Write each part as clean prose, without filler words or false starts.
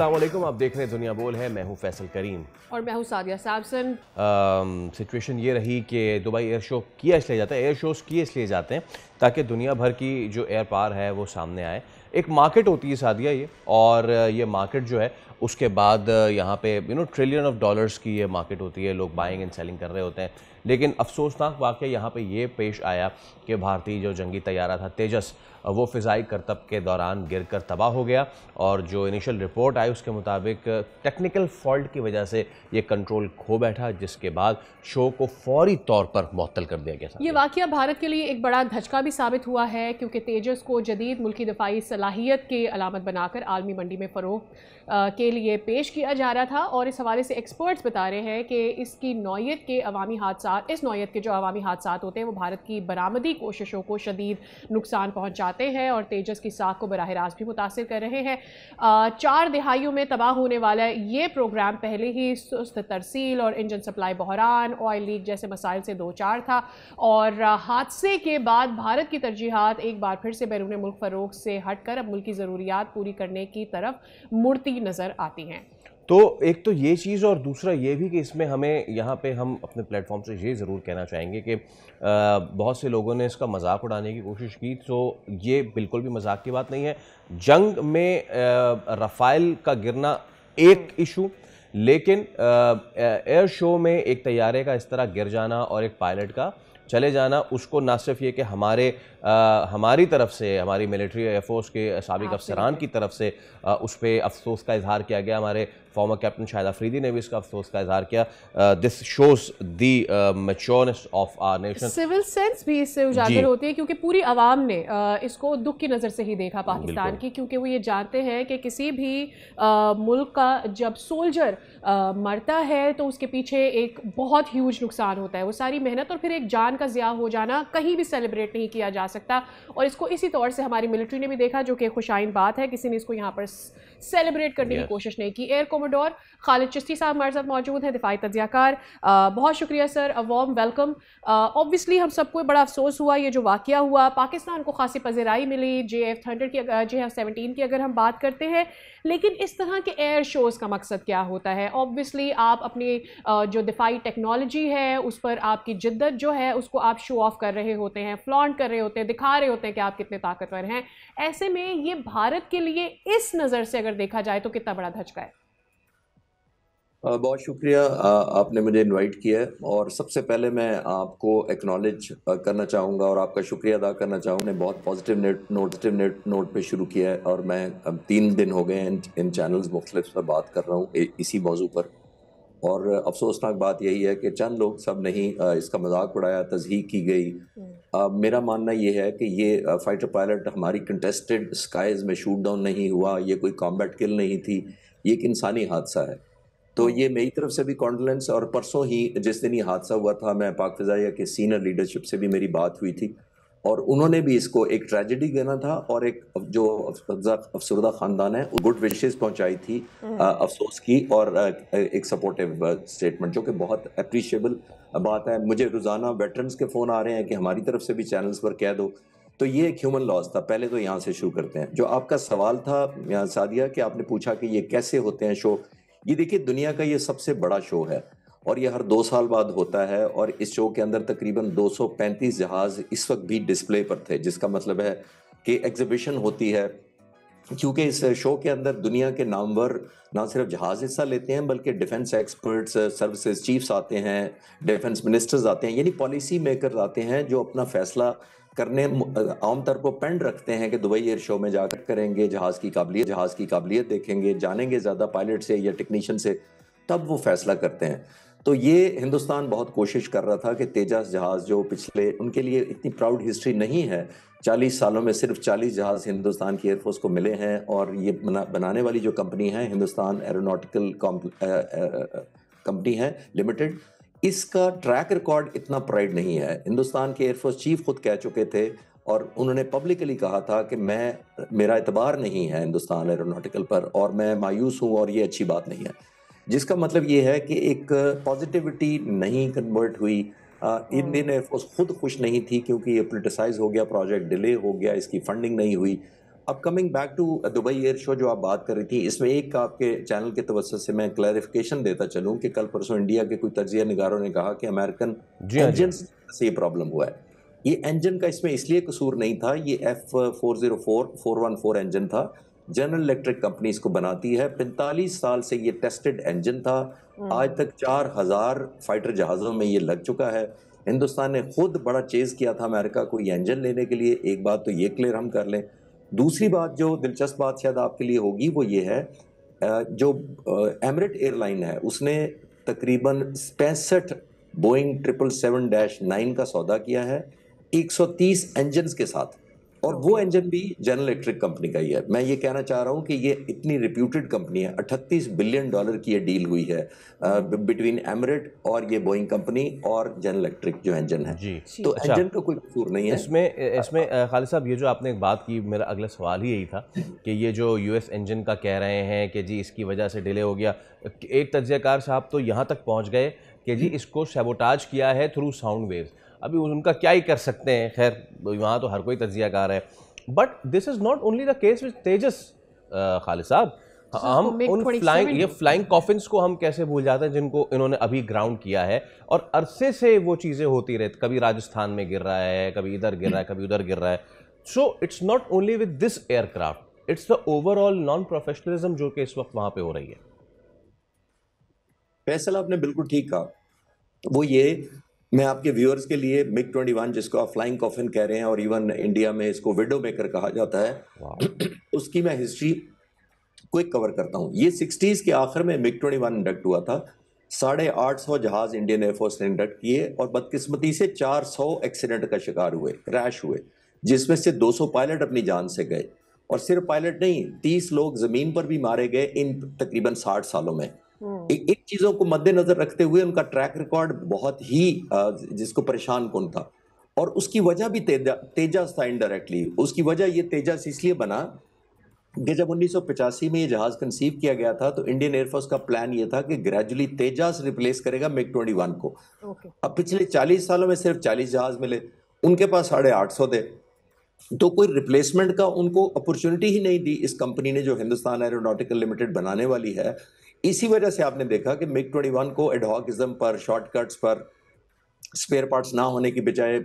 अस्सलाम वालेकुम, आप देख रहे हैं दुनिया बोल है। मैं हूं फैसल करीम और मैं हूँ सादिया सैमसन। सिचुएशन ये रही कि दुबई एयर शो किया इसलिए जाता है, एयर शोज़ किए इसलिए जाते हैं ताकि दुनिया भर की जो एयर पावर है वो सामने आए। एक मार्केट होती है सादिया ये, और ये मार्केट जो है उसके बाद यहाँ पे ट्रिलियन ऑफ डॉलर्स की ये मार्केट होती है, लोग बाइंग एंड सेलिंग कर रहे होते हैं। लेकिन अफसोसनाक वाक़या यहाँ पे ये पेश आया कि भारतीय जो जंगी तैयारा था तेजस, वो फ़िज़ाई करतब के दौरान गिरकर तबाह हो गया, और जो इनिशियल रिपोर्ट आई उसके मुताबिक टेक्निकल फॉल्ट की वजह से ये कंट्रोल खो बैठा, जिसके बाद शो को फौरी तौर पर मुअत्तल कर दिया गया। ये वाक़या भारत के लिए एक बड़ा धचका भी साबित हुआ है, क्योंकि तेजस को जदीद मुल्की दफ़ाई सलाहियत के अलामत बनाकर आलमी मंडी में फ़रोग़ के लिए पेश किया जा रहा था। और इस हवाले से एक्सपर्ट्स बता रहे हैं कि इसकी नौयत के अवामी हादसात, इस नौयत के जो अवामी हादसात होते हैं वो भारत की बरामदी कोशिशों को शदीद नुकसान पहुँचाते हैं और तेजस की साख को बराह रास्त भी मुतासिर कर रहे हैं। 4 दिहाइयों में तबाह होने वाला ये प्रोग्राम पहले ही सुस्त तरसील और इंजन सप्लाई बहरान, ऑयल लीक जैसे मसाइल से दो चार था, और हादसे के बाद भारत की तरजीहात एक बार फिर से बैरून मुल्क फ़रोग़ से हटकर अब मुल्क की ज़रूरियात पूरी करने की तरफ मुड़ती नज़र आती हैं। तो एक तो ये चीज़, और दूसरा ये भी कि इसमें हमें यहाँ पे हम अपने प्लेटफॉर्म से ये ज़रूर कहना चाहेंगे कि बहुत से लोगों ने इसका मजाक उड़ाने की कोशिश की, तो ये बिल्कुल भी मजाक की बात नहीं है। जंग में रफ़ाइल का गिरना एक इशू, लेकिन एयर शो में एक तैयारे का इस तरह गिर जाना और एक पायलट का चले जाना, उसको ना सिर्फ ये कि हमारी तरफ से, हमारी मिलिट्री एयरफोर्स के साबिक अफसरान की तरफ से उस पर अफसोस का इजहार किया गया, हमारे फॉर्मर कैप्टन शाहिद अफरीदी ने भी इसका अफसोस का इजहार किया। This shows the matureness of our nation. Civil sense भी इससे उजागर होती है, क्योंकि पूरी आवाम ने इसको दुख की नज़र से ही देखा पाकिस्तान की, क्योंकि वो ये जानते हैं कि किसी भी मुल्क का जब सोल्जर मरता है तो उसके पीछे एक बहुत ह्यूज नुकसान होता है, वो सारी मेहनत और फिर एक जान का ज़िया हो जाना कहीं भी सेलिब्रेट नहीं किया जा सकता। और इसको इसी तौर से हमारी मिलिट्री ने भी देखा, जो कि खुशाइन बात है, किसी ने इसको यहाँ पर सेलिब्रेट करने की कोशिश नहीं की। एयर कोमोडोर खालिद चिश्ती साहब हमारे साथ मौजूद हैं, दिफाई तज्ज़ियाकार। बहुत शुक्रिया sir, a warm welcome. Obviously हम सबको बड़ा अफसोस हुआ, ये जो वाक़या हुआ, पाकिस्तान को खासी पज़ीराई मिली JF-100 की, JF-17 की अगर हम बात करते हैं। लेकिन इस तरह के एयर शोज़ का मकसद क्या होता है? ऑब्वियसली आप अपनी जो दिफाई टेक्नोलॉजी है उस पर आपकी जिद्दत जो है उसको आप शो ऑफ कर रहे होते हैं, फ्लॉन्ट कर रहे होते हैं, दिखा रहे होते हैं कि आप कितने ताकतवर हैं। ऐसे में ये भारत के लिए इस नज़र से अगर देखा जाए तो कितना बड़ा धचका है? बहुत शुक्रिया, आपने मुझे इनवाइट किया है, और सबसे पहले मैं आपको एक्नॉलेज करना चाहूँगा और आपका शुक्रिया अदा करना चाहूँगा। ने बहुत पॉजिटिव नोट पे शुरू किया है, और मैं अब 3 दिन हो गए हैं इन चैनल्स मुख्तलिफ पर बात कर रहा हूँ इसी मौजू पर। और अफसोसनाक बात यही है कि चंद लोग, सब नहीं, इसका मजाक उड़ाया, तज़हीक की गई। मेरा मानना ये है कि ये फाइटर पायलट हमारी कंटेस्टेड स्काइज में शूट डाउन नहीं हुआ, ये कोई कॉम्बैट किल नहीं थी, ये एक इंसानी हादसा है। तो ये मेरी तरफ से भी कॉन्डोलेंस। और परसों ही जिस दिन ये हादसा हुआ था, मैं पाक फ़िज़ाइया के सीनियर लीडरशिप से भी मेरी बात हुई थी, और उन्होंने भी इसको एक ट्रेजेडी गिना था, और एक जो अफसरदा ख़ानदान है गुड विशेस पहुंचाई थी अफसोस की, और एक सपोर्टिव स्टेटमेंट, जो कि बहुत अप्रिशिएबल बात है। मुझे रोज़ाना वेटरन्स के फ़ोन आ रहे हैं कि हमारी तरफ से भी चैनल्स पर कह दो। तो ये एक ह्यूमन लॉस था। पहले तो यहाँ से शुरू करते हैं। जो आपका सवाल था सादिया, कि आपने पूछा कि ये कैसे होते हैं शो। ये देखिए, दुनिया का ये सबसे बड़ा शो है, और ये हर 2 साल बाद होता है, और इस शो के अंदर तकरीबन 235 जहाज़ इस वक्त भी डिस्प्ले पर थे, जिसका मतलब है कि एग्जीबिशन होती है। क्योंकि इस शो के अंदर दुनिया के नामवर ना सिर्फ जहाज़ हिस्सा लेते हैं, बल्कि डिफेंस एक्सपर्ट्स, सर्विसेज चीफ्स आते हैं, डिफेंस मिनिस्टर्स आते हैं, यानी पॉलिसी मेकर्स आते हैं, जो अपना फैसला करने आमतौर पर पेंड रखते हैं कि दुबई एयर शो में जाकर करेंगे, जहाज़ की काबिलियत देखेंगे, जानेंगे ज़्यादा पायलट से या टेक्नीशियन से, तब वो फैसला करते हैं। तो ये हिंदुस्तान बहुत कोशिश कर रहा था कि तेजस जहाज़, जो पिछले, उनके लिए इतनी प्राउड हिस्ट्री नहीं है, 40 सालों में सिर्फ 40 जहाज़ हिंदुस्तान की एयरफोर्स को मिले हैं, और ये बनाने वाली जो कंपनी है, हिंदुस्तान एरोनॉटिकल कंपनी है लिमिटेड, इसका ट्रैक रिकॉर्ड इतना प्राइड नहीं है। हिंदुस्तान के एयरफोर्स चीफ खुद कह चुके थे, और उन्होंने पब्लिकली कहा था कि मेरा एतबार नहीं है हिंदुस्तान एरोनॉटिकल पर, और मैं मायूस हूँ, और ये अच्छी बात नहीं है। जिसका मतलब ये है कि एक पॉजिटिविटी नहीं कन्वर्ट हुई। इंडियन एयरफोर्स खुद खुश नहीं थी, क्योंकि ये पोलिटिसाइज हो गया, प्रोजेक्ट डिले हो गया, इसकी फंडिंग नहीं हुई। अब coming back to Dubai air show जो आप बात कर रही थी, इसमें एक आपके चैनल के तवज्जुह से मैं क्लैरिफिकेशन देता चलूं कि कल परसों इंडिया के कोई तज्जिया निगारों ने कहा कि अमेरिकन जी हाँ, जी इंजन हाँ। से ये प्रॉब्लम हुआ है। ये इंजन का इसमें इसलिए कसूर नहीं था, ये F404 इंजन था। जनरल इलेक्ट्रिक कंपनी इसको बनाती है, 45 साल से ये टेस्टेड इंजन था। आज तक 4000 फाइटर जहाज़ों में ये लग चुका है। हिंदुस्तान ने खुद बड़ा चेज़ किया था अमेरिका को ये इंजन लेने के लिए। एक बात तो ये क्लियर हम कर लें। दूसरी बात जो दिलचस्प बात शायद आपके लिए होगी वो ये है, जो एमिरेट एयरलाइन है उसने तकरीबन 65 बोइंग 777-9 का सौदा किया है 130 इंजन्स के साथ, और वो इंजन भी जनरल इलेक्ट्रिक कंपनी का ही है। मैं ये कहना चाह रहा हूँ कि ये इतनी रिप्यूटेड कंपनी है। $38 बिलियन की ये डील हुई है बिटवीन एमिरेट और ये बोइंग कंपनी और जनरल इलेक्ट्रिक जो इंजन है। जी। तो अच्छा, इंजन का कोई कसूर नहीं है। इसमें खालिद साहब, ये जो आपने एक बात की, मेरा अगला सवाल ही यही था कि ये जो यूएस इंजन का कह रहे हैं कि जी इसकी वजह से डिले हो गया, एक तज्जियाकार साहब तो यहाँ तक पहुँच गए कि जी इसको सैबोटाज किया है थ्रू साउंड वेव्स। अभी उनका क्या ही कर सकते हैं, खैर वहाँ तो हर कोई तज्जियाकार है। But this is not only the case with Tejas Khalid sahab. हम उन ये फ्लाइंग कॉफिन्स को हम कैसे भूल जाते हैं जिनको इन्होंने अभी ग्राउंड किया है, और अरसे से वो चीज़ें होती रहती, कभी राजस्थान में गिर रहा है, कभी इधर गिर रहा है, कभी उधर गिर रहा है। So it's not only with this aircraft, it's the overall non professionalism जो कि इस वक्त वहाँ पे हो रही है। फैसल आपने बिल्कुल ठीक कहा। वो ये, मैं आपके व्यूअर्स के लिए MiG-21 जिसको आप फ्लाइंग कॉफिन कह रहे हैं और इवन इंडिया में इसको विडो मेकर कहा जाता है, उसकी मैं हिस्ट्री क्विक कवर करता हूँ। ये 60s के आखिर में MiG-21 इंडक्ट हुआ था। 850 जहाज इंडियन एयरफोर्स ने इंडक्ट किए और बदकिस्मती से 400 एक्सीडेंट का शिकार हुए, क्रैश हुए, जिसमें से 200 पायलट अपनी जान से गए। और सिर्फ पायलट नहीं, 30 लोग जमीन पर भी मारे गए इन तकरीबन 60 सालों में। इन चीजों को मद्देनजर रखते हुए उनका ट्रैक रिकॉर्ड बहुत ही जिसको परेशान कौन था, और उसकी वजह भी तेजस था इनडायरेक्टली। उसकी वजह ये तेजस इसलिए बना कि जब 1985 में ये जहाज कंसीव किया गया था तो इंडियन एयरफोर्स का प्लान ये था कि ग्रेजुअली तेजस रिप्लेस करेगा MiG-21 को। अब पिछले 40 सालों में सिर्फ 40 जहाज मिले, उनके पास 850 थे, तो कोई रिप्लेसमेंट का उनको अपॉर्चुनिटी ही नहीं दी इस कंपनी ने जो हिंदुस्तान एरोनॉटिकल लिमिटेड बनाने वाली है। इसी वजह से आपने देखा कि MiG-21 को एडहॉकिज्म पर, शॉर्टकट्स पर, स्पेयर पार्ट्स ना होने की बजाय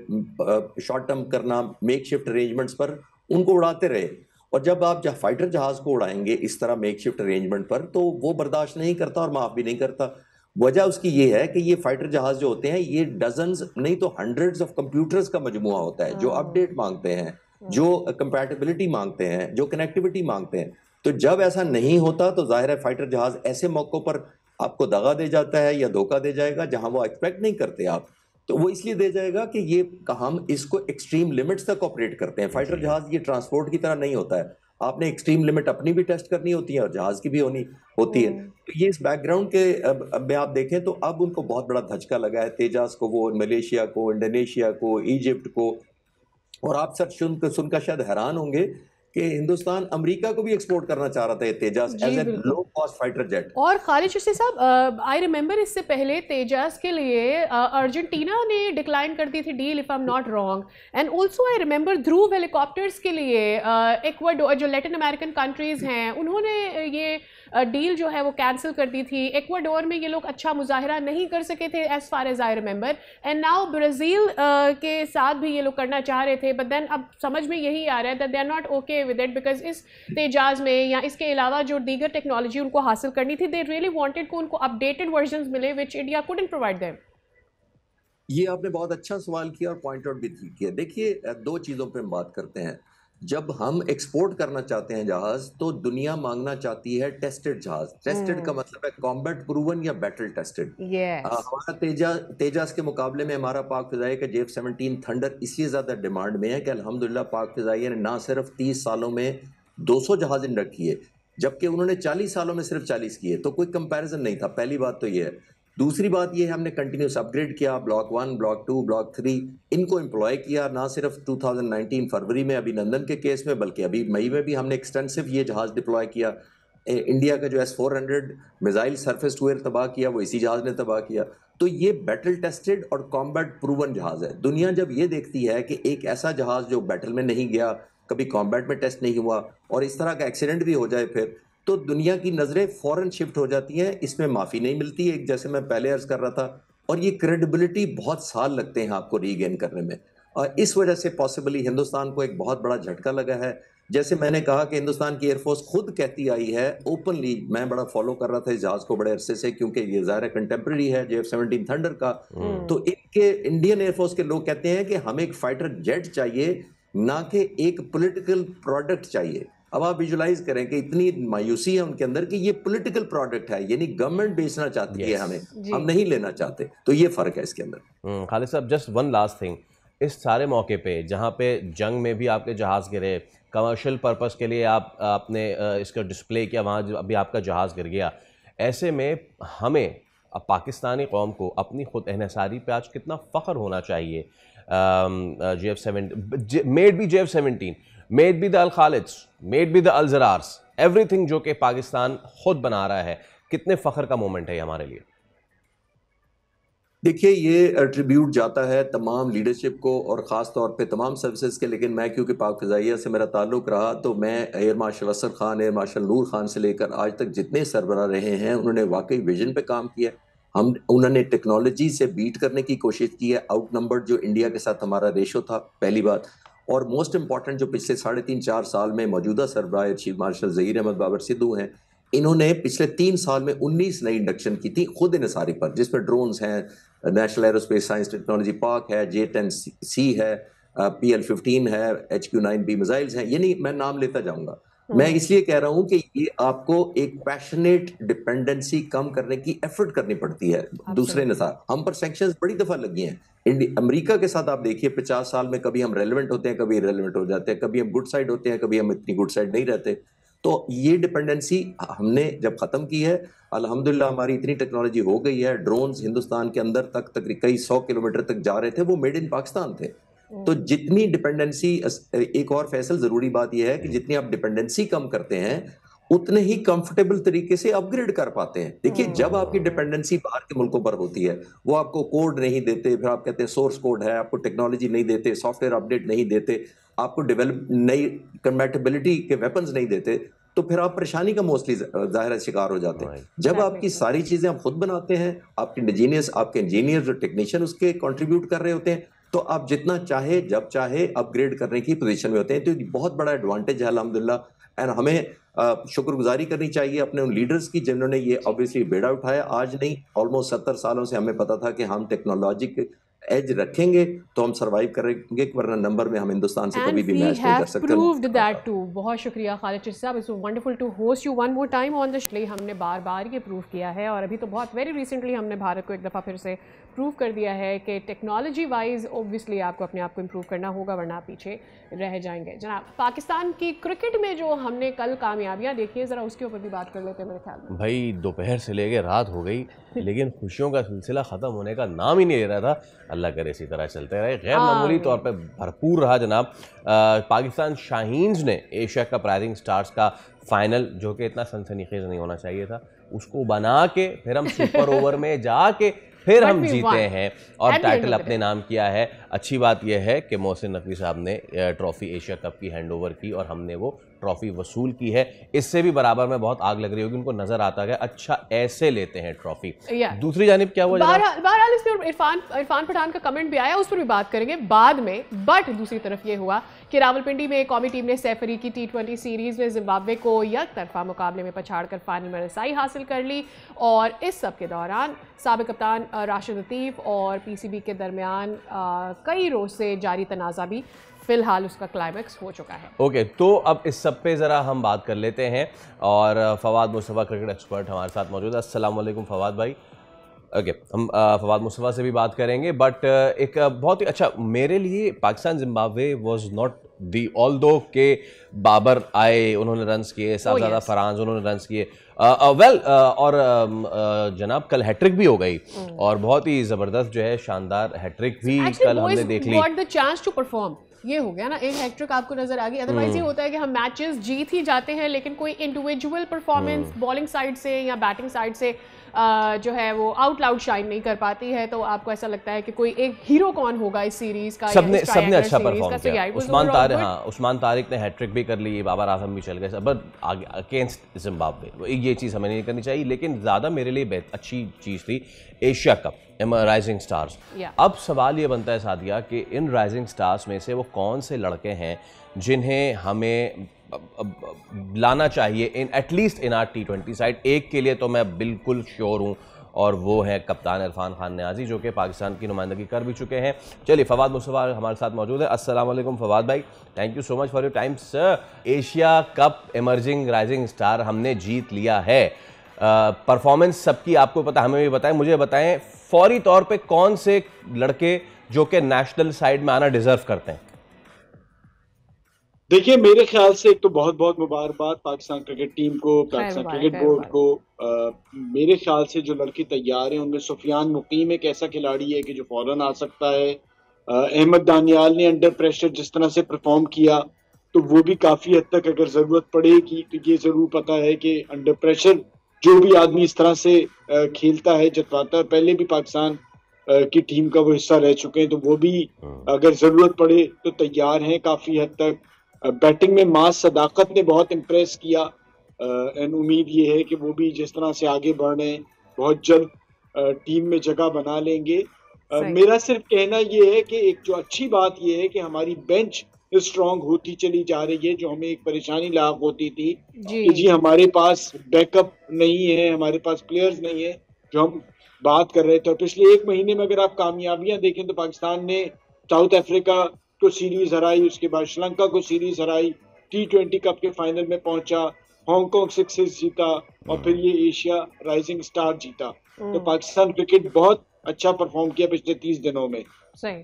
शॉर्ट टर्म करना, मेकशिफ्ट अरेंजमेंट्स पर उनको उड़ाते रहे। और जब आप फाइटर जहाज को उड़ाएंगे इस तरह मेकशिफ्ट अरेंजमेंट पर, तो वो बर्दाश्त नहीं करता और माफ भी नहीं करता। वजह उसकी ये है कि ये फाइटर जहाज जो होते हैं ये डजन्स नहीं तो हंड्रेड्स ऑफ कंप्यूटर्स का मजमुआ होता है जो अपडेट मांगते हैं, जो कंपैटिबिलिटी मांगते हैं, जो कनेक्टिविटी मांगते हैं। तो जब ऐसा नहीं होता तो जाहिर है फाइटर जहाज ऐसे मौकों पर आपको दगा दे जाता है या धोखा दे जाएगा जहां वो एक्सपेक्ट नहीं करते आप। तो वो इसलिए दे जाएगा कि ये हम इसको एक्सट्रीम लिमिट्स तक ऑपरेट करते हैं। फाइटर जहाज ये ट्रांसपोर्ट की तरह नहीं होता है, आपने एक्सट्रीम लिमिट अपनी भी टेस्ट करनी होती है और जहाज की भी होती है। तो ये इस बैकग्राउंड के अब में आप देखें तो अब उनको बहुत बड़ा धचका लगा है तेजस को, वो मलेशिया को, इंडोनेशिया को, इजिप्ट को। और आप सर सुनकर शायद हैरान होंगे कि हिंदुस्तान अमेरिका को भी एक्सपोर्ट करना चाह रहा था Tejas as a low cost fighter jet. और खालिद चिश्ती साहब, आई रिमेंबर इससे पहले तेजस के लिए अर्जेंटीना ने डिक्लाइन कर दी थी deal, if I am not wrong. And also I remember Dhruv helicopters के लिए इक्वाडोर, जो लैटिन अमेरिकन कंट्रीज हैं, उन्होंने ये डील जो है वो कैंसिल कर दी थी। इक्वाडोर में ये लोग अच्छा मुजाहरा नहीं कर सके थे as far as I remember. And now Brazil के साथ भी ये लोग करना चाह रहे थे, बट देन अब समझ में यही आ रहा है that they are not okay with it, because इस तेजाज में या इसके अलावा जो दीगर टेक्नोलॉजी उनको हासिल करनी थी, दे रियली वांटेड को उनको अपडेटेड वर्जन्स मिले which India couldn't provide them. ये आपने बहुत अच्छा सवाल किया और पॉइंट आउट भी किया। देखिए, दो चीज़ों पे हम बात करते हैं। जब हम एक्सपोर्ट करना चाहते हैं जहाज, तो दुनिया मांगना चाहती है टेस्टेड जहाज। टेस्टेड का मतलब है कॉम्बैट प्रूवन या बैटल टेस्टेड। हमारा तेजस के मुकाबले में हमारा पाक फिजाइया का F-17 थंडर इसलिए ज़्यादा डिमांड में है कि अल्हम्दुलिल्लाह पाक फिजाइया ने ना सिर्फ 30 सालों में 200 जहाज इंडक्ट किए, जबकि उन्होंने 40 सालों में सिर्फ 40 किए, तो कोई कंपैरिजन नहीं था। पहली बात तो ये है। दूसरी बात ये है, हमने कंटिन्यूस अपग्रेड किया, ब्लॉक 1, ब्लॉक 2, ब्लॉक 3 इनको एम्प्लॉय किया, ना सिर्फ 2019 फरवरी में अभिनंदन के केस में, बल्कि अभी मई में भी हमने एक्सटेंसिव ये जहाज डिप्लॉय किया। इंडिया का जो S-400 missile surface to air तबाह किया, वो इसी जहाज ने तबाह किया। तो ये बैटल टेस्टेड और कॉम्बैट प्रूवन जहाज है। दुनिया जब ये देखती है कि एक ऐसा जहाज जो बैटल में नहीं गया, कभी कॉम्बैट में टेस्ट नहीं हुआ और इस तरह का एक्सीडेंट भी हो जाए फिर, तो दुनिया की नज़रें फ़ौरन शिफ्ट हो जाती हैं, इसमें माफ़ी नहीं मिलती है, जैसे मैं पहले अर्ज़ कर रहा था, और ये क्रेडिबिलिटी बहुत साल लगते हैं आपको रीगेन करने में। इस वजह से पॉसिबली हिंदुस्तान को एक बहुत बड़ा झटका लगा है। जैसे मैंने कहा कि हिंदुस्तान की एयरफोर्स खुद कहती आई है ओपनली, मैं बड़ा फॉलो कर रहा था इस जहाज को बड़े अरसे से, क्योंकि ये ज़ाहिर कंटेम्प्रेरी है JF-17 थंडर का, तो इनके इंडियन एयरफोर्स के लोग कहते हैं कि हमें एक फाइटर जेट चाहिए, ना कि एक पॉलिटिकल प्रोडक्ट चाहिए। अब आप विजुलाइज करें कि इतनी मायूसी है उनके अंदर कि ये पॉलिटिकल प्रोडक्ट है, यानी गवर्नमेंट बेचना चाहती है हमें, हम नहीं लेना चाहते, तो ये फर्क है इसके अंदर। खालिद साहब, जस्ट वन लास्ट थिंग, इस सारे मौके पे जहाँ पे जंग में भी आपके जहाज़ गिरे, कमर्शियल पर्पस के लिए आपने इसका डिस्प्ले किया, वहाँ अभी आपका जहाज़ गिर गया, ऐसे में हमें पाकिस्तानी कौम को अपनी खुद एहसारी पे आज कितना फ़ख्र होना चाहिए। JF-17 made by JF-17, made by the Al Khalids, made by the Al Zarrars, everything जो कि पाकिस्तान खुद बना रहा है, कितने फ़ख्र का मोमेंट है हमारे लिए। देखिए, ये ट्रिब्यूट जाता है तमाम लीडरशिप को और ख़ास तौर पे तमाम सर्विसेज के, लेकिन मैं क्योंकि पाक फ़िज़ाइया से मेरा ताल्लुक़ रहा, तो मैं air marshal Asad Khan, air marshal Noor Khan से लेकर आज तक जितने सरबराह रहे हैं, उन्होंने वाकई विजन पे काम किया। उन्होंने टेक्नोलॉजी से बीट करने की कोशिश की है, आउटनंबर्ड जो इंडिया के साथ हमारा रेशो था, पहली बात। और मोस्ट इंपॉर्टेंट जो पिछले 3.5-4 साल में मौजूदा सरबराह चीफ मार्शल ज़हीर अहमद बाबर सिद्धू हैं, इन्होंने पिछले 3 साल में 19 नई इंडक्शन की थी खुद इनसारी पर, जिसमें ड्रोन्स हैं, national aerospace science technology park है, J-10C है, PL-15 है, HQ-9B मिसाइल्स हैं, यानी मैं नाम लेता जाऊंगा। मैं इसलिए कह रहा हूं कि ये आपको एक पैशनेट डिपेंडेंसी कम करने की एफर्ट करनी पड़ती है दूसरे निसार। हम पर सैंक्शंस बड़ी दफा लगी हैं। अमेरिका के साथ आप देखिए 50 साल में कभी हम रेलेवेंट होते हैं, कभी इरेलेवेंट हो जाते हैं, कभी हम गुड साइड होते हैं, कभी हम इतनी गुड साइड नहीं रहते। तो ये डिपेंडेंसी हमने जब खत्म की है, अल्हम्दुलिल्लाह हमारी इतनी टेक्नोलॉजी हो गई है, ड्रोन्स हिंदुस्तान के अंदर तक कई 100 किलोमीटर तक जा रहे थे, वो मेड इन पाकिस्तान थे। तो जितनी डिपेंडेंसी, एक और फैसल जरूरी बात यह है कि जितनी आप डिपेंडेंसी कम करते हैं, उतने ही कंफर्टेबल तरीके से अपग्रेड कर पाते हैं। देखिए, जब आपकी डिपेंडेंसी बाहर के मुल्कों पर होती है, वो आपको कोड नहीं देते, फिर आप कहते हैं सोर्स कोड है, आपको टेक्नोलॉजी नहीं देते, सॉफ्टवेयर अपडेट नहीं देते, आपको डेवलप नई कंपैटिबिलिटी के वेपन्स नहीं देते, तो फिर आप परेशानी का मोस्टली ज़ाहिर शिकार हो जाते हैं। जब आपकी सारी चीज़ें आप खुद बनाते हैं, आपके इंजीनियर जो टेक्नीशियन उसके कंट्रीब्यूट कर रहे होते हैं, तो आप जितना चाहे जब चाहे अपग्रेड करने की पोजीशन में होते हैं। तो ये बहुत बड़ा एडवांटेज है अल्हम्दुलिल्लाह। एंड हमें शुक्रगुजारी करनी चाहिए अपने उन लीडर्स की जिन्होंने ये ऑब्वियसली बेड़ा उठाया। आज नहीं, ऑलमोस्ट 70 सालों से हमें पता था कि हम टेक्नोलॉजी के एज रखेंगे तो हम सरवाइव करेंगे, वरना नंबर में हम हिंदुस्तान से कभी भी मैच नहीं कर सकते। Proved that too. बहुत शुक्रिया खालिद चिश्ती साहब, it's wonderful to host you one more time on the show. हमने बार बार ये प्रूव किया है और अभी तो बहुत वेरी रिसेंटली हमने भारत को एक दफ़ा फिर से प्रूव कर दिया है कि टेक्नोलॉजी वाइज ऑब्वियसली आपको अपने आप को इम्प्रूव करना होगा, वरना आप पीछे रह जाएंगे। जनाब, पाकिस्तान की क्रिकेट में जो हमने कल कामयाबियाँ देखी है, ज़रा उसके ऊपर भी बात कर लेते हैं मेरे ख्याल में। भाई दोपहर से लेके रात हो गई लेकिन खुशियों का सिलसिला ख़त्म होने का नाम ही नहीं ले रहा था। अल्लाह करे इसी तरह चलते रहे। गैर मामूली तौर पे भरपूर रहा जनाब। पाकिस्तान शाहीन्स ने एशिया कप राइजिंग स्टार्स का फाइनल, जो कि इतना सनसनीखेज नहीं होना चाहिए था, उसको बना के फिर हम सुपर ओवर में जाके फिर हम जीते हैं और टाइटल अपने नाम किया है। अच्छी बात यह है कि मोहसिन नकवी साहब ने ट्रॉफ़ी एशिया कप की हैंड ओवर की और हमने वो ट्रॉफ़ी वसूल की है। इससे भी बराबर में बहुत आग लग रही होगी, उनको नजर आता है अच्छा ऐसे लेते हैं ट्रॉफ़ी। दूसरी जानिब क्या हुआ, बहरहाल इस पर इरफान पठान का कमेंट भी आया, उस पर भी बात करेंगे बाद में। बट दूसरी तरफ ये हुआ कि रावलपिंडी में कौमी टीम ने सैफरी की T20 सीरीज़ में जिम्बाब्वे को यकतरफा मुकाबले में पछाड़कर फाइनल में रसाई हासिल कर ली। और इस सब के दौरान साबिक कप्तान राशिद लतीफ़ और PCB के दरमियान कई रोज़ से जारी तनाज़ा भी फिलहाल उसका क्लाइमैक्स हो चुका है। ओके, तो अब इस सब पे ज़रा हम बात कर लेते हैं और फवाद मुस्तफ़ा क्रिकेट एक्सपर्ट हमारे साथ मौजूद है। अस्सलाम वालेकुम फवाद भाई। ओके, हम फवाद मुस्तफ़ा से भी बात करेंगे, बट एक बहुत ही अच्छा, मेरे लिए Pakistan Zimbabwe was not the, although के बाबर आए, उन्होंने रन्स किए, साहबजादा फरांज उन्होंने रन्स किए, और जनाब कल हैट्रिक भी हो गई और बहुत ही ज़बरदस्त जो है शानदार हैट्रिक भी कल हमने देख ली। Got the chance to perform, ये हो गया ना, एक हैट्रिक आपको नजर आ गई। अदरवाइज ये होता है कि हम मैचेस जीत ही जाते हैं लेकिन कोई इंडिविजुअल परफॉर्मेंस बॉलिंग साइड से या बैटिंग साइड से जो है वो आउट लाउड शाइन नहीं कर पाती है, तो आपको ऐसा लगता है कि कोई एक हीरो कौन होगा इस सीरीज का? सबने अच्छा परफॉर्म तो किया। उस्मान तारिक ने हैट्रिक भी कर ली, बाबर आजम भी चल गए, बट अगेंस्ट जिम्बाब्वे ये चीज़ हमें नहीं करनी चाहिए। लेकिन ज़्यादा मेरे लिए अच्छी चीज़ थी एशिया कप, राइजिंग स्टार्स। अब सवाल ये बनता है सादिया कि इन राइजिंग स्टार्स में से वो कौन से लड़के हैं जिन्हें हमें लाना चाहिए in at least in are T20 side. एक के लिए तो मैं बिल्कुल श्योर हूँ, और वो है कप्तान इरफान खान नियाजी, जो कि पाकिस्तान की नुमाइंदगी कर भी चुके हैं। चलिए, फवाद मुस्तफ़ा हमारे साथ मौजूद है। अस्सलाम वालेकुम फवाद भाई, thank you so much for your time sir. Asia cup emerging rising star हमने जीत लिया है। परफॉर्मेंस सबकी आपको पता, हमें भी बताएं, मुझे बताएं फौरी तौर पे कौन से लड़के जो कि नेशनल साइड में आना डिजर्व करते हैं? देखिए, मेरे ख्याल से एक तो बहुत बहुत मुबारकबाद पाकिस्तान क्रिकेट टीम को, पाकिस्तान क्रिकेट बोर्ड को। मेरे ख्याल से जो लड़के तैयार हैं उनमें सुफियान मुकीम एक ऐसा खिलाड़ी है कि जो फौरन आ सकता है। अहमद दानियाल ने अंडर प्रेशर जिस तरह से परफॉर्म किया, तो वो भी काफी हद तक अगर जरूरत पड़ेगी तो ये जरूर पता है कि अंडर प्रेशर जो भी आदमी इस तरह से खेलता है, जतवाता है, पहले भी पाकिस्तान की टीम का वो हिस्सा रह चुके हैं, तो वो भी अगर जरूरत पड़े तो तैयार हैं काफी हद तक। बैटिंग में मास सदाकत ने बहुत इम्प्रेस किया, एंड उम्मीद ये है कि वो भी जिस तरह से आगे बढ़ रहे हैं बहुत जल्द टीम में जगह बना लेंगे। मेरा सिर्फ कहना ये है कि एक जो अच्छी बात ये है कि हमारी बेंच स्ट्रांग होती चली जा रही है, जो हमें एक परेशानी लाक होती थी कि जी हमारे पास बैकअप नहीं है, हमारे पास प्लेयर्स नहीं है, जो हम बात कर रहे थे। और पिछले एक महीने में अगर आप कामयाबियां देखें तो पाकिस्तान ने साउथ अफ्रीका को सीरीज हराई, उसके बाद श्रीलंका को सीरीज हराई, T20 कप के फाइनल में पहुंचा, हांगकांग 6 जीता, और फिर ये एशिया राइजिंग स्टार जीता। तो पाकिस्तान क्रिकेट बहुत अच्छा परफॉर्म किया पिछले 30 दिनों में। सही।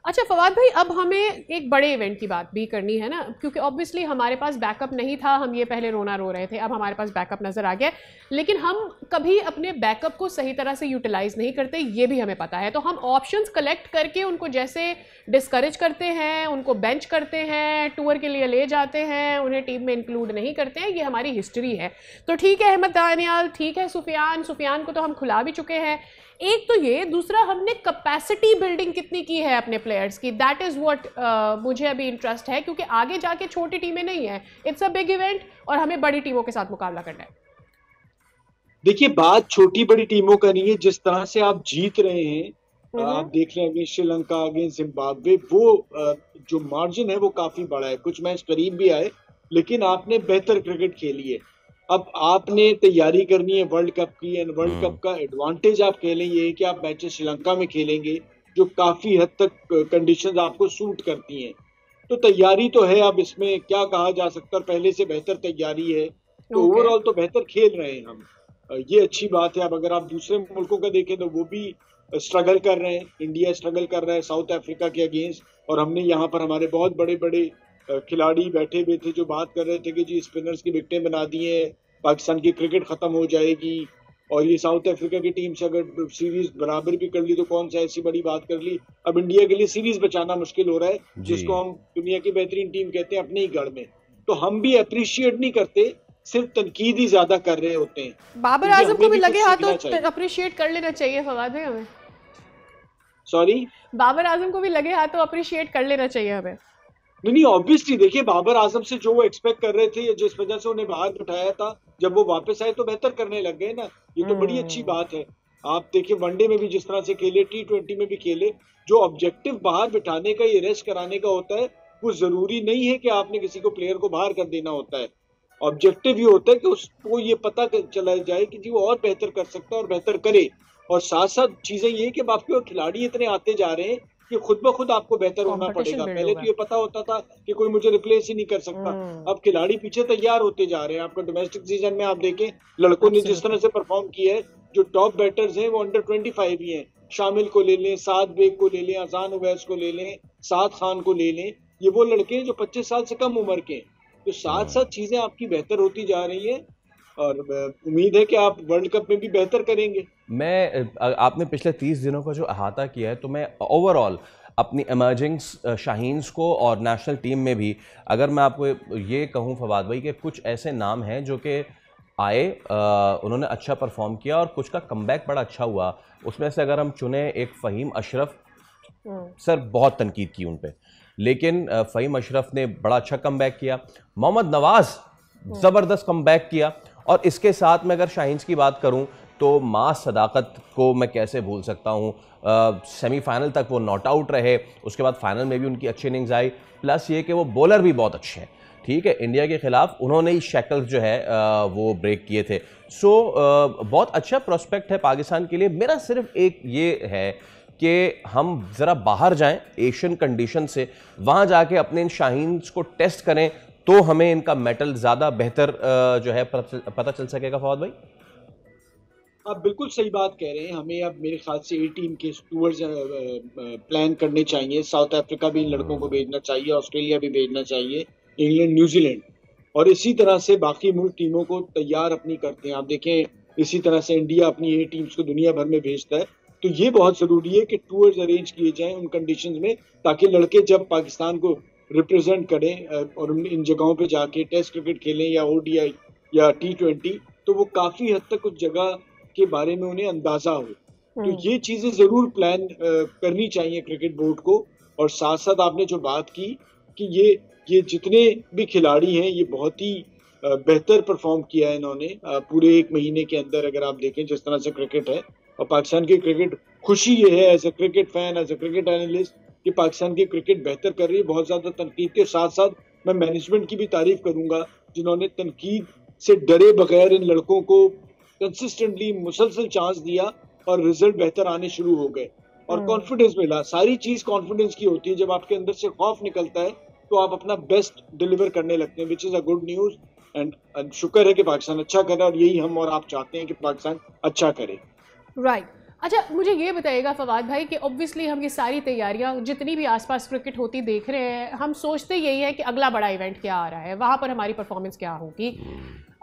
अच्छा फवाद भाई, अब हमें एक बड़े इवेंट की बात भी करनी है ना, क्योंकि ऑब्वियसली हमारे पास बैकअप नहीं था, हम ये पहले रोना रो रहे थे, अब हमारे पास बैकअप नज़र आ गया, लेकिन हम कभी अपने बैकअप को सही तरह से यूटिलाइज नहीं करते, ये भी हमें पता है। तो हम ऑप्शंस कलेक्ट करके उनको जैसे डिस्करेज करते हैं, उनको बेंच करते हैं, टूर के लिए ले जाते हैं, उन्हें टीम में इंक्लूड नहीं करते हैं, ये हमारी हिस्ट्री है। तो ठीक है अहमद दानियाल, ठीक है सुफियान को तो हम खुला भी चुके हैं। एक तो ये, दूसरा हमने कैपेसिटी बिल्डिंग कितनी की है अपने प्लेयर्स की, दैट इज़ व्हाट मुझे अभी इंटरेस्ट है, क्योंकि आगे जाके छोटी टीमें नहीं है, इट्स अ बिग इवेंट और हमें बड़ी टीमों के साथ मुकाबला करना है। देखिए, बात छोटी बड़ी टीमों का नहीं है, जिस तरह से आप जीत रहे हैं, आप देख रहे हैं अगेंस्ट श्रीलंका, अगेंस्ट जिम्बाब्वे, वो जो मार्जिन है वो काफी बड़ा है, कुछ मैच करीब भी आए, लेकिन आपने बेहतर क्रिकेट खेली है। अब आपने तैयारी करनी है वर्ल्ड कप की, एंड वर्ल्ड कप का एडवांटेज आप कह लें ये है कि आप मैचेस श्रीलंका में खेलेंगे जो काफी हद तक कंडीशंस आपको सूट करती हैं। तो तैयारी तो है, अब इसमें क्या कहा जा सकता है, पहले से बेहतर तैयारी है, तो ओवरऑल तो बेहतर खेल रहे हैं हम, ये अच्छी बात है। अब अगर आप दूसरे मुल्कों का देखें तो वो भी स्ट्रगल कर रहे हैं, इंडिया स्ट्रगल कर रहा है साउथ अफ्रीका के अगेंस्ट, और हमने यहाँ पर हमारे बहुत बड़े बड़े खिलाड़ी बैठे हुए थे जो बात कर रहे थे कि जी स्पिनर्स की विकेटें बना दी है, पाकिस्तान की क्रिकेट खत्म हो जाएगी, और ये साउथ अफ्रीका की टीम से अगर सीरीज बराबर भी कर ली तो कौन सा ऐसी बड़ी बात कर ली। अब इंडिया के लिए सीरीज बचाना मुश्किल हो रहा है, जिसको हम दुनिया की बेहतरीन टीम कहते हैं अपने ही गढ़ में। तो हम भी अप्रिशिएट नहीं करते, सिर्फ तनकीद ही ज्यादा कर रहे होते हैं। बाबर आजम को भी लगे हाथ तो अप्रिशिएट कर लेना चाहिए फवाद भाई हमें। सॉरी, बाबर आजम को भी लगे हाथ तो अप्रिशिएट कर लेना चाहिए हमें। नहीं, ऑब्वियसली देखिए, बाबर आजम से जो वो एक्सपेक्ट कर रहे थे, जिस वजह से उन्हें बाहर बिठाया था, जब वो वापस आए तो बेहतर करने लग गए ना, ये तो बड़ी अच्छी बात है। आप देखिए वनडे में भी जिस तरह से खेले, T20 में भी खेले, जो ऑब्जेक्टिव बाहर बिठाने का, ये रेस्ट कराने का होता है, वो जरूरी नहीं है कि आपने किसी को प्लेयर को बाहर कर देना होता है। ऑब्जेक्टिव ये होता है कि उसको ये पता चला जाए कि जी वो और बेहतर कर सकता है और बेहतर करे, और साथ साथ चीजें ये कि आपके खिलाड़ी इतने आते जा रहे हैं कि खुद ब खुद आपको बेहतर होना पड़ेगा। पहले तो ये पता होता था कि कोई मुझे रिप्लेस ही नहीं कर सकता, अब खिलाड़ी पीछे तैयार होते जा रहे हैं। आपका डोमेस्टिक सीजन में आप देखें लड़कों ने जिस तरह से परफॉर्म किया है, जो टॉप बैटर्स हैं वो अंडर 25 ही हैं। शामिल को ले लें, साद बेग को ले लें, अजान उवैस को ले लें, साद खान को ले लें, ये वो लड़के हैं जो 25 साल से कम उम्र के हैं। तो साथ साथ चीजें आपकी बेहतर होती जा रही है, और उम्मीद है कि आप वर्ल्ड कप में भी बेहतर करेंगे। आपने पिछले 30 दिनों का जो अहाता किया है, तो मैं ओवरऑल अपनी इमर्जिंग शाहीन्स को और नेशनल टीम में भी, अगर मैं आपको ये कहूँ फवाद भाई कि कुछ ऐसे नाम हैं जो कि आए, उन्होंने अच्छा परफॉर्म किया और कुछ का कमबैक बड़ा अच्छा हुआ। उसमें से अगर हम चुने एक फ़हीम अशरफ, सर बहुत तनकीद की उन पे, लेकिन फ़हीम अशरफ ने बड़ा अच्छा कमबैक किया। मोहम्मद नवाज़ ज़बरदस्त कमबैक किया। और इसके साथ में अगर शाहीन्स की बात करूं तो मास सदाकत को मैं कैसे भूल सकता हूं। सेमीफाइनल तक वो नॉट आउट रहे, उसके बाद फाइनल में भी उनकी अच्छी इनिंग्स आई, प्लस ये कि वो बॉलर भी बहुत अच्छे हैं। ठीक है, इंडिया के खिलाफ उन्होंने ही शैकल्स जो है वो ब्रेक किए थे। सो बहुत अच्छा प्रोस्पेक्ट है पाकिस्तान के लिए। मेरा सिर्फ एक ये है कि हम ज़रा बाहर जाएं एशियन कंडीशन से, वहाँ जाके अपने इन शाहीन्स को टेस्ट करें, तो हमें इनका मेटल ज़्यादा बेहतर जो है पता चल सकेगा। फवाद भाई आप बिल्कुल सही बात कह रहे हैं। हमें अब मेरे ख्याल से ए टीम के टूर्स प्लान करने चाहिए। साउथ अफ्रीका भी इन लड़कों को भेजना चाहिए, ऑस्ट्रेलिया भी भेजना चाहिए, इंग्लैंड, न्यूजीलैंड, और इसी तरह से बाकी मुल्क टीमों को तैयार अपनी करते हैं। आप देखें, इसी तरह से इंडिया अपनी ए टीम्स को दुनिया भर में भेजता है। तो ये बहुत ज़रूरी है कि टूर्स अरेंज किए जाएं उन कंडीशंस में, ताकि लड़के जब पाकिस्तान को रिप्रेजेंट करें और इन जगहों पे जाके टेस्ट क्रिकेट खेलें या ओडीआई या T20, तो वो काफ़ी हद तक उस जगह के बारे में उन्हें अंदाजा हो। तो ये चीज़ें ज़रूर प्लान करनी चाहिए क्रिकेट बोर्ड को। और साथ साथ आपने जो बात की कि ये जितने भी खिलाड़ी हैं, ये बहुत ही बेहतर परफॉर्म किया है इन्होंने पूरे एक महीने के अंदर। अगर आप देखें जिस तरह से क्रिकेट है, और पाकिस्तान की क्रिकेट, खुशी ये है as a cricket fan, as a cricket analyst, कि पाकिस्तान की क्रिकेट बेहतर कर रही है। बहुत ज़्यादा तनकीद के साथ साथ मैं मैनेजमेंट की भी तारीफ करूंगा, जिन्होंने तनकीद से डरे बगैर इन लड़कों को कंसिस्टेंटली मुसलसल चांस दिया और रिजल्ट बेहतर आने शुरू हो गए और कॉन्फिडेंस मिला। सारी चीज़ कॉन्फिडेंस की होती है। जब आपके अंदर से खौफ निकलता है तो आप अपना बेस्ट डिलीवर करने लगते हैं, which is a good news. And शुक्र है कि पाकिस्तान अच्छा करे, और यही हम और आप चाहते हैं कि पाकिस्तान अच्छा करे। राइट। अच्छा, मुझे ये बताइएगा फवाद भाई कि ऑब्वियसली हम ये सारी तैयारियां जितनी भी आसपास क्रिकेट होती देख रहे हैं, हम सोचते यही है कि अगला बड़ा इवेंट क्या आ रहा है, वहाँ पर हमारी परफॉर्मेंस क्या होगी।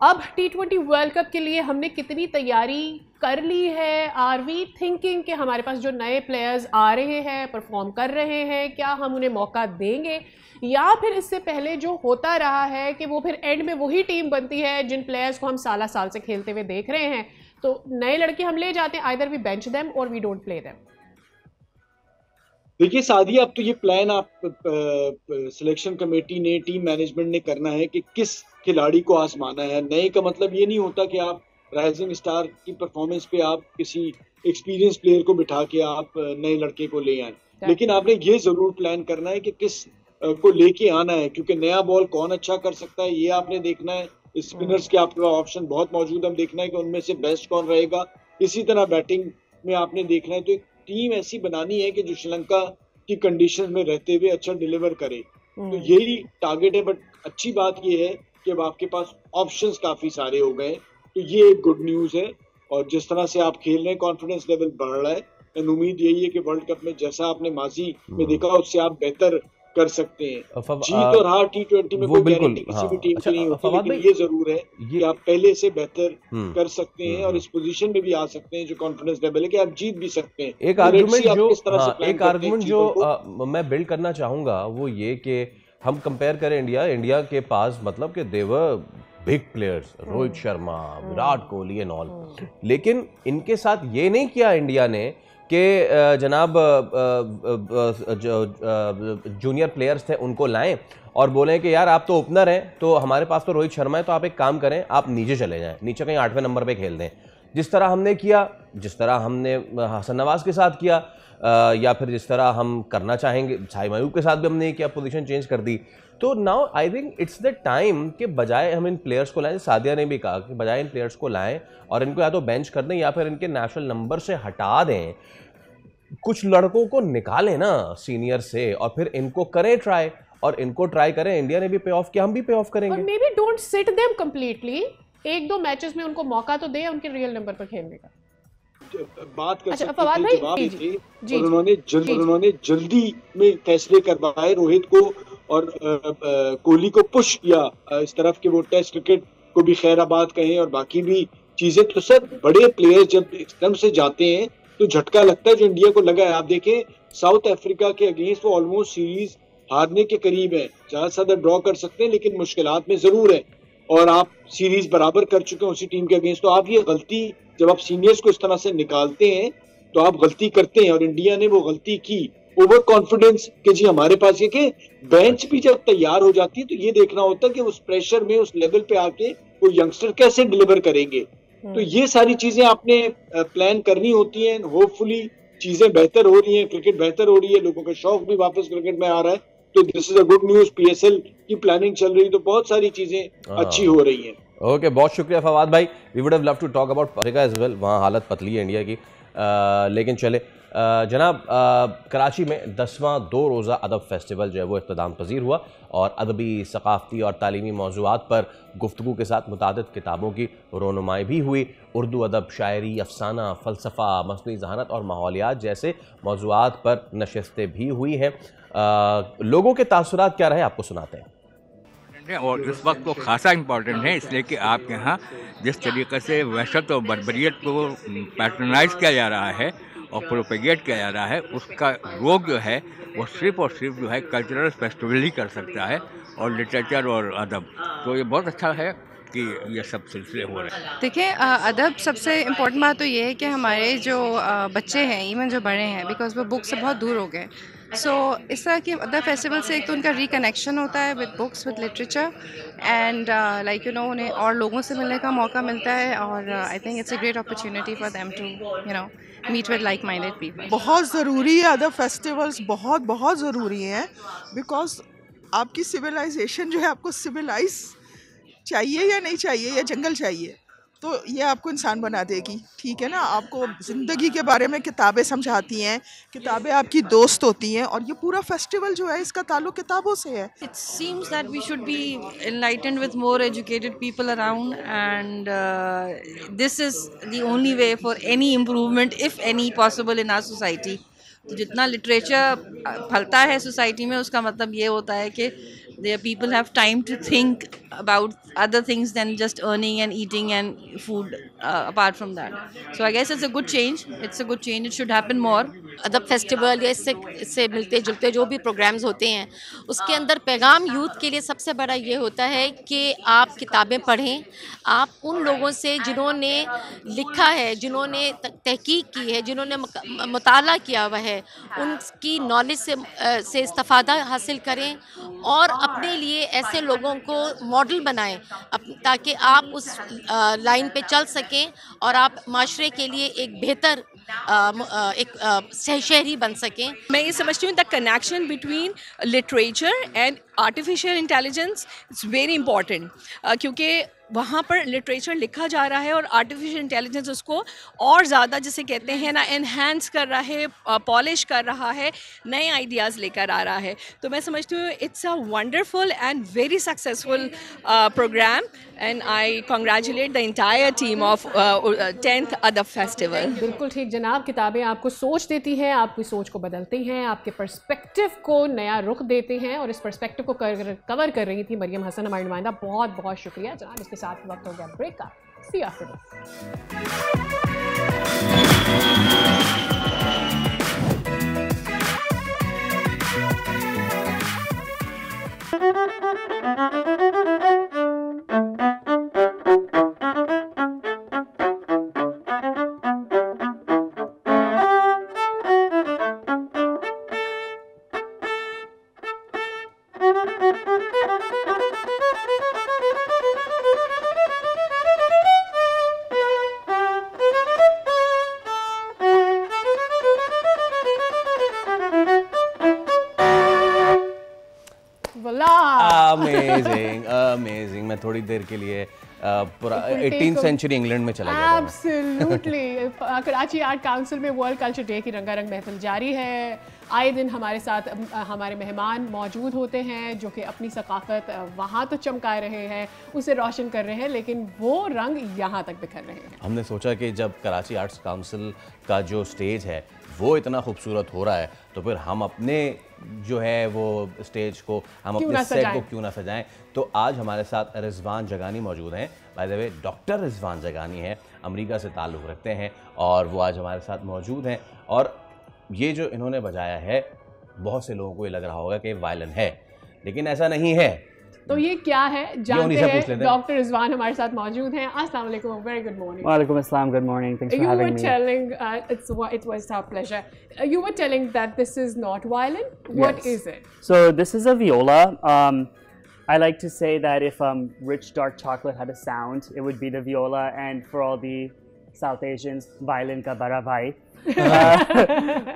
अब T20 वर्ल्ड कप के लिए हमने कितनी तैयारी कर ली है? आर वी थिंकिंग कि हमारे पास जो नए प्लेयर्स आ रहे हैं, परफॉर्म कर रहे हैं, क्या हम उन्हें मौका देंगे, या फिर इससे पहले जो होता रहा है कि वो फिर एंड में वही टीम बनती है जिन प्लेयर्स को हम साल से खेलते हुए देख रहे हैं, तो नए लड़के हम ले जाते हैं, आइदर वी बेंच देम और वी डोंट प्ले देम। देखिए सादिया, अब तो ये प्लान आप सिलेक्शन कमेटी ने, टीम मैनेजमेंट ने करना है कि किस खिलाड़ी को आजमाना है। नए का मतलब ये नहीं होता कि आप राइजिंग स्टार की परफॉर्मेंस पे आप किसी एक्सपीरियंस प्लेयर को बिठा के आप नए लड़के को ले आए, लेकिन आपने ये जरूर प्लान करना है कि किस को लेके आना है, क्योंकि नया बॉल कौन अच्छा कर सकता है ये आपने देखना है। स्पिनर्स के आपका ऑप्शन बहुत मौजूद, हम देखना है कि उनमें से बेस्ट कौन रहेगा। इसी तरह बैटिंग में आपने देखना है। तो एक टीम ऐसी बनानी है कि जो श्रीलंका की कंडीशन में रहते हुए अच्छा डिलीवर करे। तो यही टारगेट है। बट अच्छी बात ये है कि अब आपके पास ऑप्शंस काफी सारे हो गए, तो ये एक गुड न्यूज है। और जिस तरह से आप खेल रहे हैं, कॉन्फिडेंस लेवल बढ़ रहा है, एंड उम्मीद यही है कि वर्ल्ड कप में जैसा आपने माजी में देखा उससे आप बेहतर कर सकते हैं। जीत और हार T20 में कोई गारंटी किसी भी टीम की नहीं होती, लेकिन ये जरूर है कि आप पहले से बेहतर कर सकते हैं और इस पोजीशन में भी आ सकते हैं जो कॉन्फिडेंस लेवल है कि आप जीत भी सकते हैं। एक आर्गुमेंट जो मैं बिल्ड करना चाहूंगा वो ये कि हम कंपेयर करें इंडिया के पास, मतलब कि they were big players, Rohit Sharma, Virat Kohli and all, लेकिन इनके साथ ये नहीं किया इंडिया ने कि जनाब जूनियर प्लेयर्स थे उनको लाएं और बोलें कि यार आप तो ओपनर हैं, तो हमारे पास तो रोहित शर्मा है, तो आप एक काम करें, आप नीचे चले जाएं, नीचे कहीं 8वें नंबर पे खेल दें, जिस तरह हमने किया, जिस तरह हमने हसन नवाज के साथ किया, या फिर जिस तरह हम करना चाहेंगे शाहिद महबूब के साथ भी हमने किया, पोजीशन चेंज कर दी। तो now I think it's the time कि बजाय हम इन प्लेयर्स को लाएं, सादिया ने भी कहा कि बजाय इन प्लेयर्स को लाएं और इनको या तो बेंच कर दें या फिर इनके नेशनल नंबर से हटा दें, कुछ लड़कों को निकालें ना सीनियर से और फिर इनको करें ट्राई, और इनको ट्राई करें। इंडिया ने भी पे ऑफ किया, हम भी पे ऑफ करेंगे। और may be don't sit them completely, एक दो मैचेस में उनको मौका तो दे उनके रियल नंबर पर खेलने का। बात कर सकते थे, जवाब ये थे, और उन्होंने जल्दी में फैसले करवाए, रोहित को और कोहली को पुश किया इस तरफ कि वो टेस्ट क्रिकेट को भी खैराबाद कहें और बाकी भी चीजें। तो सर बड़े प्लेयर्स जब एकदम से जाते हैं तो झटका लगता है, जो इंडिया को लगा है। आप देखें साउथ अफ्रीका के अगेंस्ट वो ऑलमोस्ट सीरीज हारने के करीब है, ज्यादा से ज्यादा ड्रॉ कर सकते हैं लेकिन मुश्किलात में जरूर है। और आप सीरीज बराबर कर चुके हैं उसी टीम के अगेंस्ट, तो आप ये गलती, जब आप सीनियर्स को इस तरह से निकालते हैं तो आप गलती करते हैं, और इंडिया ने वो गलती की। ओवर कॉन्फिडेंस कि जी हमारे पास ये, कि बेंच भी जब तैयार हो जाती है तो ये देखना होता है कि उस प्रेशर में, उस लेवल पे आके वो यंगस्टर कैसे डिलीवर करेंगे। तो ये सारी चीजें आपने प्लान करनी होती हैं। होपफुली चीजें बेहतर हो रही हैं, क्रिकेट बेहतर हो रही है, लोगों का शौक भी वापस क्रिकेट में आ रहा है, तो this is a good news. PSL की प्लानिंग चल रही है, तो बहुत सारी चीजें अच्छी हो रही हैं। ओके, बहुत शुक्रिया फवाद भाई। We would have love to talk about Africa as well, वहाँ हालत पतली है इंडिया की, लेकिन चले जनाब, कराची में 10वां 2 रोज़ा अदब फेस्टिवल जो है वो इख्तिताम पजीर हुआ और अदबी, सकाफ़ती और तालीमी मौज़ूआत पर गुफ्तगू के साथ मुतादिद किताबों की रोनुमाई भी हुई। उर्दू अदब, शायरी, अफसाना, फ़लसफ़ा, मस्नुई ज़हानत और माहौलियात जैसे मौज़ूआत पर नशस्तें भी हुई हैं। लोगों के तासुरात क्या रहे, आपको सुनाते हैं। और इस वक्त तो खासा इम्पोर्टेंट है, इसलिए कि आपके यहाँ जिस तरीके से वहशत और बर्बरियत को पैटर्नाइज किया जा रहा है और प्रोपेगेट किया जा रहा है, उसका रोग जो है वो सिर्फ और सिर्फ जो है कल्चरल फेस्टिवल ही कर सकता है, और लिटरेचर और अदब। तो ये बहुत अच्छा है कि ये सब सिलसिले हो रहे हैं। देखिए, अदब सबसे इम्पोर्टेंट बात तो ये है कि हमारे जो बच्चे हैं, इवन जो बड़े हैं, बिकॉज वो बुक से बहुत दूर हो गए। सो इस तरह के अदर फेस्टिवल से एक तो उनका रिकनेक्शन होता है with books, with literature, and like you know उन्हें और लोगों से मिलने का मौका मिलता है, और I think it's a great opportunity for them to you know meet with like minded people. बहुत ज़रूरी है अदर फेस्टिवल्स, बहुत बहुत ज़रूरी हैं, बिकॉज आपकी सिविलाइजेशन जो है, आपको सिविलाइज चाहिए या नहीं चाहिए, या जंगल चाहिए, तो ये आपको इंसान बना देगी। ठीक है ना, आपको ज़िंदगी के बारे में किताबें समझाती हैं, किताबें आपकी दोस्त होती हैं, और ये पूरा फेस्टिवल जो है इसका ताल्लुक किताबों से है। It seems that we should be enlightened with more educated people around, and this is the only way for any improvement, if any, possible in our society. तो जितना लिटरेचर फलता है सोसाइटी में, उसका मतलब ये होता है कि the people have time to think about other things than just earning and eating and food apart from that. So I guess it's a good change. It's a good change. It should happen more. अदब festival या इससे मिलते जुलते जो भी programmes होते हैं, उसके अंदर पैगाम यूथ के लिए सबसे बड़ा ये होता है कि आप किताबें पढ़ें, आप उन लोगों से जिन्होंने लिखा है, जिन्होंने तहकीक की है, जिन्होंने मुताला किया हुआ है, उनकी नॉलेज से इस्तेफादा हासिल करें और अपने लिए ऐसे लोगों को मॉडल बनाएं ताकि आप उस लाइन पे चल सकें और आप माशरे के लिए एक बेहतर एक शहरी बन सकें। मैं ये समझती हूँ the connection between literature and artificial intelligence it's very important, क्योंकि वहाँ पर लिटरेचर लिखा जा रहा है और आर्टिफिशियल इंटेलिजेंस उसको और ज़्यादा, जिसे कहते हैं ना, एनहांस कर रहा है, पॉलिश कर रहा है, नए आइडियाज़ लेकर आ रहा है। तो मैं समझती हूँ it's a wonderful and very successful program, and I congratulate the entire team of 10th Adab festival. बिल्कुल ठीक जनाब, किताबें आपको सोच देती हैं, आपकी सोच को बदलती हैं, आपके पर्सपेक्टिव को नया रुख देते हैं, और इस पर्सपेक्टिव को कवर कर रही थी मरियम हसन, हमारी नुमाइंदा। बहुत बहुत शुक्रिया जनाब। इसके साथ वक्त हो गया ब्रेक का। सी यू आफ्टर अमेजिंग अमेजिंग। मैं थोड़ी देर के लिए पूरा 18th सेंचुरी इंग्लैंड में चला गया। एब्सोल्युटली। कराची आर्ट काउंसिल में वर्ल्ड कल्चर डे की रंगारंग महफिल जारी है। आए दिन हमारे साथ हमारे मेहमान मौजूद होते हैं जो कि अपनी सकाफत वहाँ तो चमका रहे हैं, उसे रोशन कर रहे हैं, लेकिन वो रंग यहाँ तक बिखर रहे हैं। हमने सोचा कि जब कराची आर्ट्स काउंसिल का जो स्टेज है वो इतना खूबसूरत हो रहा है, तो फिर हम अपने जो है वो स्टेज को, हम अपने सेट को क्यों ना सजाएं। तो आज हमारे साथ रिजवान जगानी मौजूद हैं। By the way doctor Rizwan Jagani हैं, अमेरिका से ताल्लुक़ रखते हैं और वो आज हमारे साथ मौजूद हैं। और ये जो इन्होंने बजाया है, बहुत से लोगों को ये लग रहा होगा कि वायलिन है, लेकिन ऐसा नहीं है। तो ये क्या है जानते हैं। डॉक्टर रिजवान हमारे साथ मौजूद हैं। अस्सलाम वालेकुम, वेरी गुड मॉर्निंग। वालेकुम अस्सलाम, good morning, thanks for You having were me. telling it was our pleasure. You were telling that this is not violin. What Yes. is it? So this is a viola. I like to say that if rich dark chocolate had a sound, it would be the viola, and for all the South Asians, violin ka bara bhai.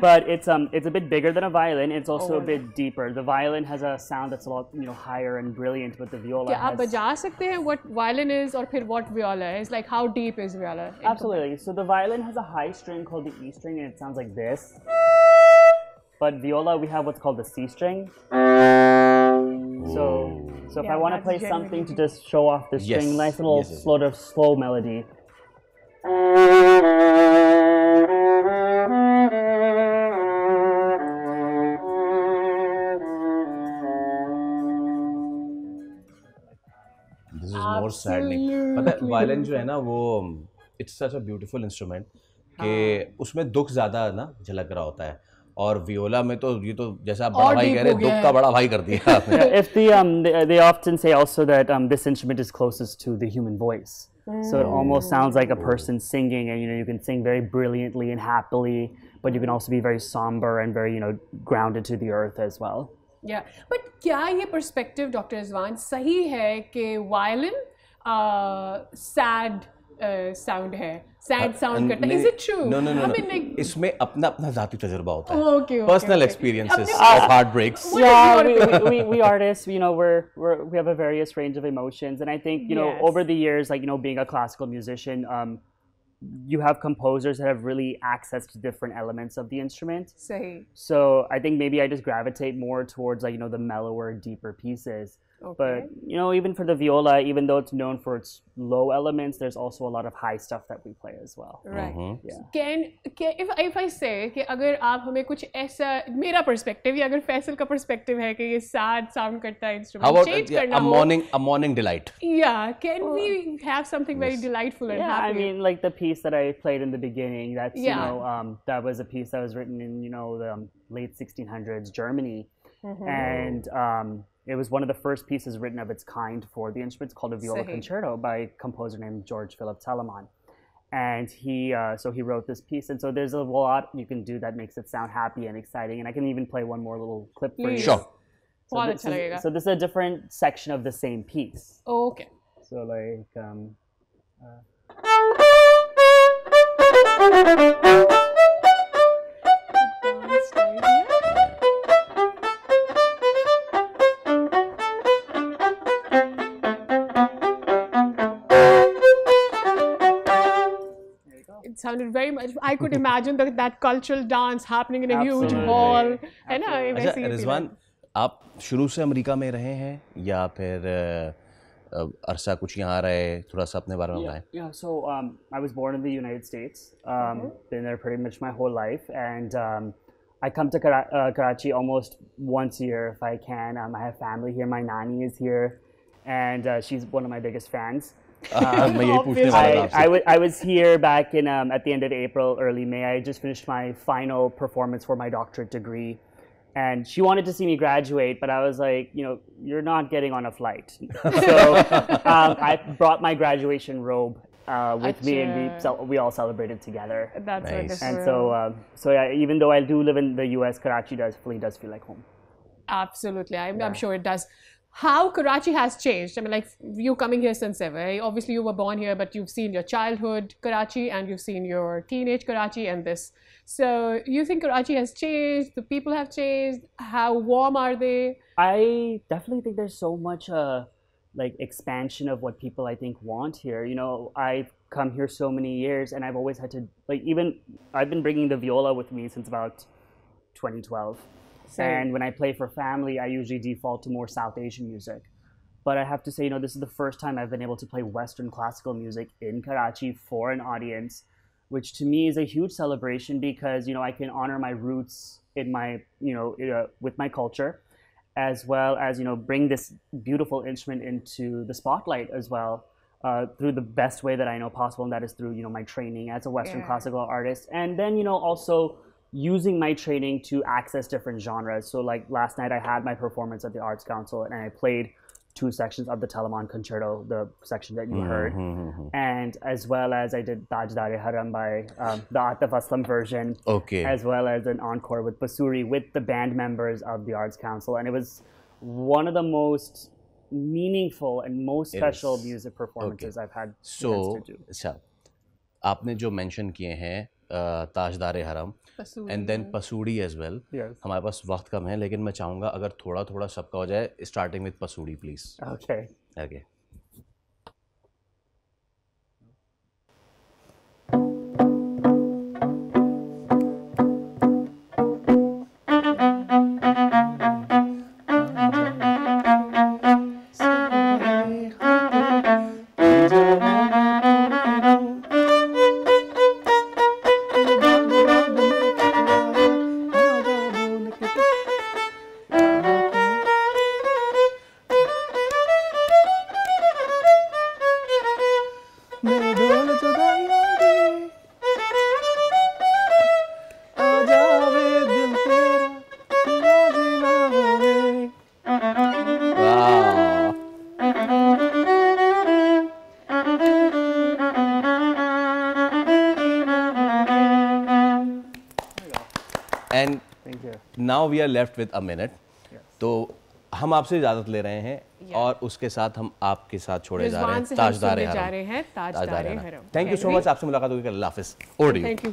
But it's a bit bigger than a violin. It's also a bit deeper. The violin has a sound that's a lot higher and brilliant, but the viola क्या आप बजा सकते हैं what violin is और फिर what viola is? Like how deep is viola? Absolutely. So the violin has a high string called the E string, and it sounds like this. But viola, we have what's called the C string. So if I want to play something to just show off the string, nice little slow melody. This is more saddening. पता है violin जो है ना वो it's such a beautiful instrument कि उसमें दुख ज़्यादा ना झलक रहा होता है और वियोला में तो ये तो जैसा आप बड़ा भाई कह रहे हैं दुख का बड़ा भाई कर दिया आपने। If they often say also that this instrument is closest to the human voice. So it almost sounds like a person singing, and you can sing very brilliantly and happily, but you can also be very somber and very grounded to the earth as well. Yeah, but क्या ये perspective doctor Rizwan सही है कि violin sad sound है, sad sound करता है? Is it true? No. I mean, like, इसमें अपना ज़ाती तजुर्बा होता है। Okay. Personal experiences of heartbreaks. Yeah, we artists, we have a various range of emotions, and I think over the years, like being a classical musician, you have composers that have really accessed different elements of the instrument. Sahi. So I think maybe I just gravitate more towards the mellower, deeper pieces. Okay. But even for the viola, even though it's known for its low elements, there's also a lot of high stuff that we play as well. Right. Yeah. If I say कि अगर आप हमें कुछ ऐसा मेरा perspective या अगर फैसल का perspective है कि ये sad sound करता है instrument, How about change करना हो, a morning delight? Yeah, can we have something very delightful and happy? I mean, like the piece that I played in the beginning, that's that was a piece that was written in the late 1600s Germany, and it was one of the first pieces written of its kind for the instrument. It's called a viola concerto by a composer named George Philip Telemann. And he wrote this piece. And so there's a lot you can do that makes it sound happy and exciting. And I can even play one more little clip for you. Sure. So this is a different section of the same piece. Okay. So like... It sounded very much. I could imagine that cultural dance happening in a huge hall. है ना? अच्छा रिजवान, आप शुरू से America में रहे हैं या फिर अरसा कुछ यहाँ रहे? थोड़ा सा अपने बारे में बताएं। Yeah, so I was born in the United States. Been there pretty much my whole life, and I come to Karachi almost once a year if I can. I have family here. My nanny is here, and she's one of my biggest fans. I was here back in at the end of April, early May. I just finished my final performance for my doctorate degree, and she wanted to see me graduate, but I was like, you're not getting on a flight. So I brought my graduation robe with me, and we all celebrated together. That's nice. And so yeah, even though I do live in the U.S., Karachi does feel like home. Absolutely, I'm sure it does. How Karachi has changed. I mean, like you coming here since ever. Obviously, you were born here, but you've seen your childhood Karachi and you've seen your teenage Karachi and this. So, you think Karachi has changed? The people have changed? How warm are they? I definitely think there's so much like expansion of what people I think want here. I've come here so many years, and I've always had to I've been bringing the viola with me since about 2012. And when I play for family, I usually default to more South Asian music. But I have to say, this is the first time I've been able to play Western classical music in Karachi for an audience, which to me is a huge celebration because, I can honor my roots in my, with my culture, as well as, bring this beautiful instrument into the spotlight as well, through the best way that I know possible, and that is through, my training as a Western classical artist. And then, also using my training to access different genres. So like last night I had my performance at the Arts Council, and I played 2 sections of the Telemann Concerto, the section that you heard. And as well as I did Tajdar-e Haram by the Atif Aslam version. Okay. As well as an encore with Basuri with the band members of the Arts Council. And it was one of the most meaningful and most special music performances I've had the chance to do. अच्छा, आपने जो mention किए हैं Tajdar Haram and then Pasoori as well, हमारे पास वक्त कम है लेकिन मैं चाहूँगा अगर थोड़ा थोड़ा सबका हो जाए, starting with Pasoori please. Okay okay. And now we are left with a minute. तो हम आपसे इजाज़त ले रहे हैं और उसके साथ हम आपके साथ छोड़े जा रहे हैं Tajdar Haram. Thank you so much. आपसे मुलाकात होगी. अल्लाह हाफिज़. Over to you. Thank you.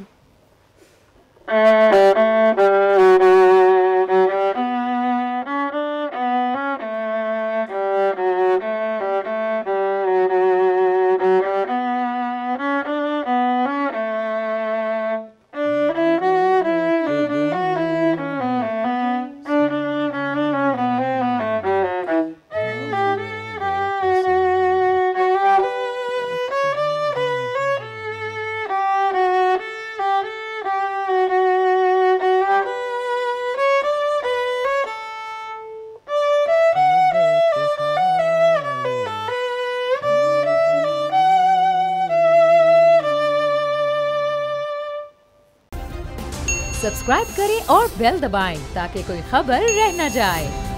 Subscribe करें और बेल दबाएं ताकि कोई खबर रह न जाए.